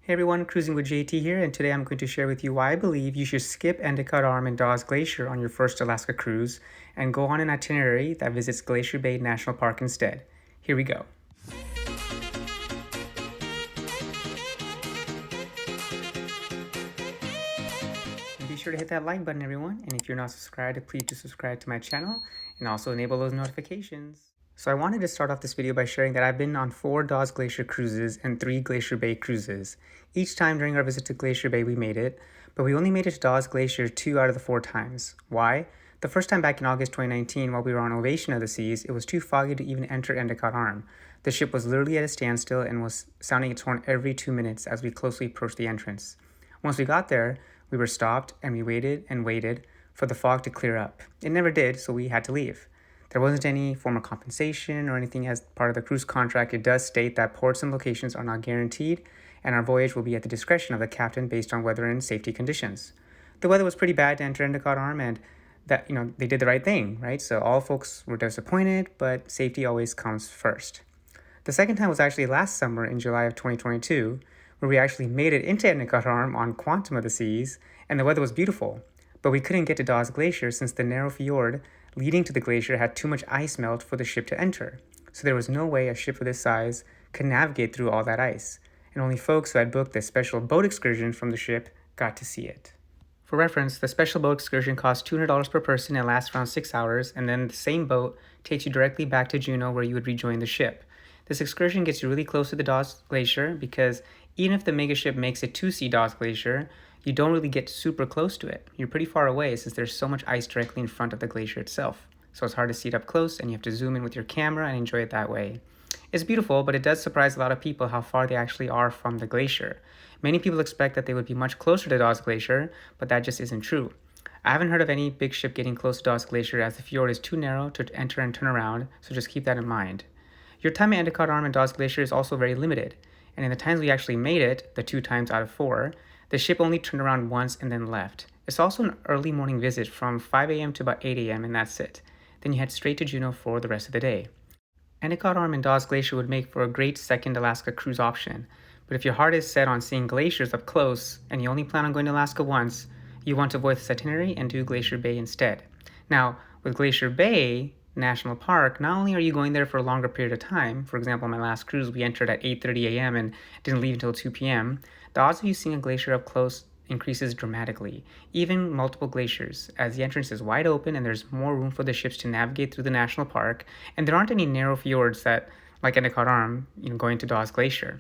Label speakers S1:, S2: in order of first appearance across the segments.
S1: Hey everyone, Cruising with JT here, and today I'm going to share with you why I believe you should skip Endicott Arm and Dawes Glacier on your first Alaska cruise and go on an itinerary that visits Glacier Bay National Park instead. Here we go. And be sure to hit that like button, everyone, and if you're not subscribed, please do subscribe to my channel and also enable those notifications. So I wanted to start off this video by sharing that I've been on 4 Dawes Glacier cruises and 3 Glacier Bay cruises. Each time during our visit to Glacier Bay we made it, but we only made it to Dawes Glacier 2 out of the 4 times. Why? The first time back in August 2019 while we were on Ovation of the Seas, it was too foggy to even enter Endicott Arm. The ship was literally at a standstill and was sounding its horn every 2 minutes as we closely approached the entrance. Once we got there, we were stopped and we waited and waited for the fog to clear up. It never did, so we had to leave. There wasn't any form of compensation or anything as part of the cruise contract. It does state that ports and locations are not guaranteed, and our voyage will be at the discretion of the captain based on weather and safety conditions. The weather was pretty bad to enter Endicott Arm, and that they did the right thing, right? So all folks were disappointed, but safety always comes first. The second time was actually last summer in July of 2022, where we actually made it into Endicott Arm on Quantum of the Seas, and the weather was beautiful. But we couldn't get to Dawes Glacier since the narrow fjord leading to the glacier had too much ice melt for the ship to enter. So there was no way a ship of this size could navigate through all that ice, and only folks who had booked the special boat excursion from the ship got to see it. For reference, the special boat excursion costs $200 per person and lasts around 6 hours, and then the same boat takes you directly back to Juneau where you would rejoin the ship. This excursion gets you really close to the Dawes Glacier because even if the megaship makes it to see Dawes Glacier, you don't really get super close to it. You're pretty far away since there's so much ice directly in front of the glacier itself. So it's hard to see it up close and you have to zoom in with your camera and enjoy it that way. It's beautiful, but it does surprise a lot of people how far they actually are from the glacier. Many people expect that they would be much closer to Dawes Glacier, but that just isn't true. I haven't heard of any big ship getting close to Dawes Glacier as the fjord is too narrow to enter and turn around, so just keep that in mind. Your time at Endicott Arm and Dawes Glacier is also very limited, and in the times we actually made it, the 2 times out of 4, the ship only turned around once and then left. It's also an early morning visit from 5 a.m. to about 8 a.m. and that's it. Then you head straight to Juneau for the rest of the day. Endicott Arm and Dawes Glacier would make for a great second Alaska cruise option, but if your heart is set on seeing glaciers up close and you only plan on going to Alaska once, you want to avoid this itinerary and do Glacier Bay instead. Now, with Glacier Bay National Park, not only are you going there for a longer period of time, for example, on my last cruise we entered at 8:30 a.m. and didn't leave until 2 p.m., the odds of you seeing a glacier up close increases dramatically, even multiple glaciers, as the entrance is wide open and there's more room for the ships to navigate through the national park, and there aren't any narrow fjords that, like Endicott Arm, going to Dawes Glacier.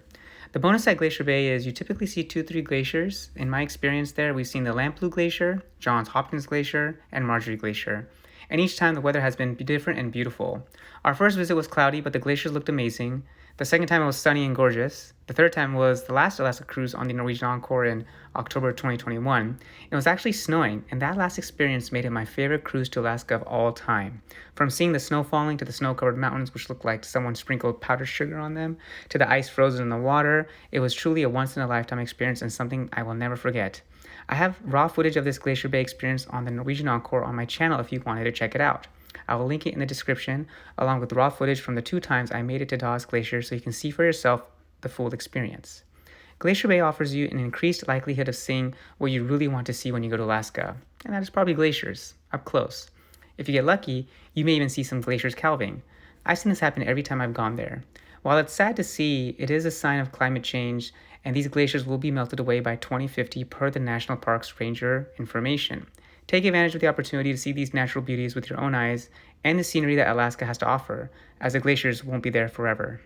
S1: The bonus at Glacier Bay is you typically see 2-3 glaciers. In my experience there, we've seen the Lamplugh Glacier, Johns Hopkins Glacier, and Marjorie Glacier. And each time the weather has been different and beautiful. Our first visit was cloudy, but the glaciers looked amazing. The second time it was sunny and gorgeous. The third time was the last Alaska cruise on the Norwegian Encore in October 2021. It was actually snowing, and that last experience made it my favorite cruise to Alaska of all time. From seeing the snow falling to the snow-covered mountains, which looked like someone sprinkled powdered sugar on them, to the ice frozen in the water, it was truly a once-in-a-lifetime experience and something I will never forget. I have raw footage of this Glacier Bay experience on the Norwegian Encore on my channel if you wanted to check it out. I will link it in the description, along with raw footage from the 2 times I made it to Dawes Glacier so you can see for yourself the full experience. Glacier Bay offers you an increased likelihood of seeing what you really want to see when you go to Alaska, and that is probably glaciers, up close. If you get lucky, you may even see some glaciers calving. I've seen this happen every time I've gone there. While it's sad to see, it is a sign of climate change, and these glaciers will be melted away by 2050 per the National Park's ranger information. Take advantage of the opportunity to see these natural beauties with your own eyes and the scenery that Alaska has to offer, as the glaciers won't be there forever.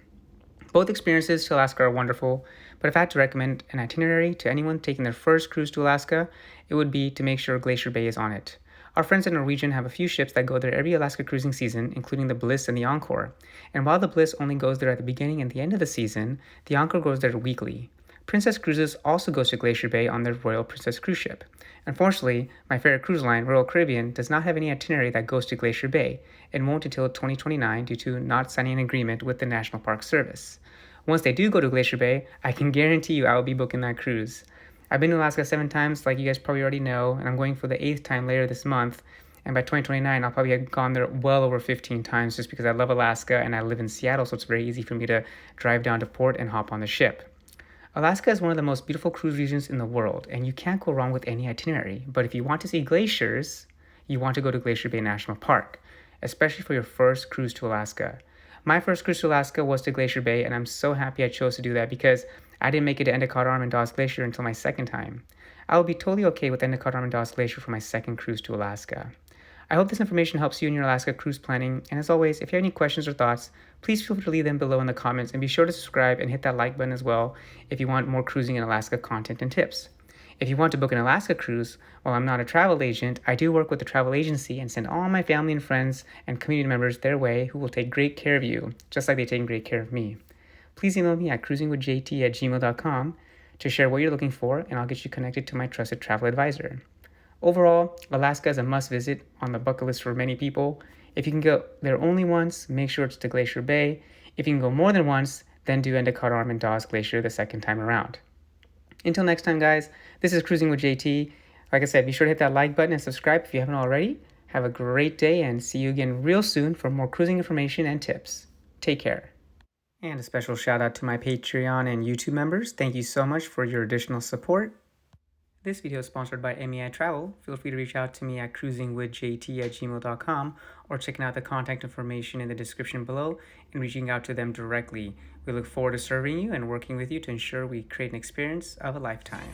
S1: Both experiences to Alaska are wonderful, but if I had to recommend an itinerary to anyone taking their first cruise to Alaska, it would be to make sure Glacier Bay is on it. Our friends at Norwegian have a few ships that go there every Alaska cruising season, including the Bliss and the Encore. And while the Bliss only goes there at the beginning and the end of the season, the Encore goes there weekly. Princess Cruises also goes to Glacier Bay on their Royal Princess cruise ship. Unfortunately, my favorite cruise line, Royal Caribbean, does not have any itinerary that goes to Glacier Bay and won't until 2029 due to not signing an agreement with the National Park Service. Once they do go to Glacier Bay, I can guarantee you I will be booking that cruise. I've been to Alaska 7 times, like you guys probably already know, and I'm going for the 8th time later this month. And by 2029, I'll probably have gone there well over 15 times just because I love Alaska and I live in Seattle, so it's very easy for me to drive down to port and hop on the ship. Alaska is one of the most beautiful cruise regions in the world, and you can't go wrong with any itinerary. But if you want to see glaciers, you want to go to Glacier Bay National Park, especially for your first cruise to Alaska. My first cruise to Alaska was to Glacier Bay, and I'm so happy I chose to do that because I didn't make it to Endicott Arm and Dawes Glacier until my second time. I will be totally okay with Endicott Arm and Dawes Glacier for my second cruise to Alaska. I hope this information helps you in your Alaska cruise planning, and as always, if you have any questions or thoughts, please feel free to leave them below in the comments, and be sure to subscribe and hit that like button as well if you want more cruising in Alaska content and tips. If you want to book an Alaska cruise, while I'm not a travel agent, I do work with a travel agency and send all my family and friends and community members their way who will take great care of you, just like they've taken great care of me. Please email me at cruisingwithjt@gmail.com to share what you're looking for, and I'll get you connected to my trusted travel advisor. Overall, Alaska is a must-visit on the bucket list for many people. If you can go there only once, make sure it's to Glacier Bay. If you can go more than once, then do Endicott Arm and Dawes Glacier the second time around. Until next time, guys, this is Cruising with JT. Like I said, be sure to hit that like button and subscribe if you haven't already. Have a great day, and see you again real soon for more cruising information and tips. Take care. And a special shout out to my Patreon and YouTube members. Thank you so much for your additional support. This video is sponsored by MEI Travel. Feel free to reach out to me at cruisingwithjt@gmail.com or checking out the contact information in the description below and reaching out to them directly. We look forward to serving you and working with you to ensure we create an experience of a lifetime.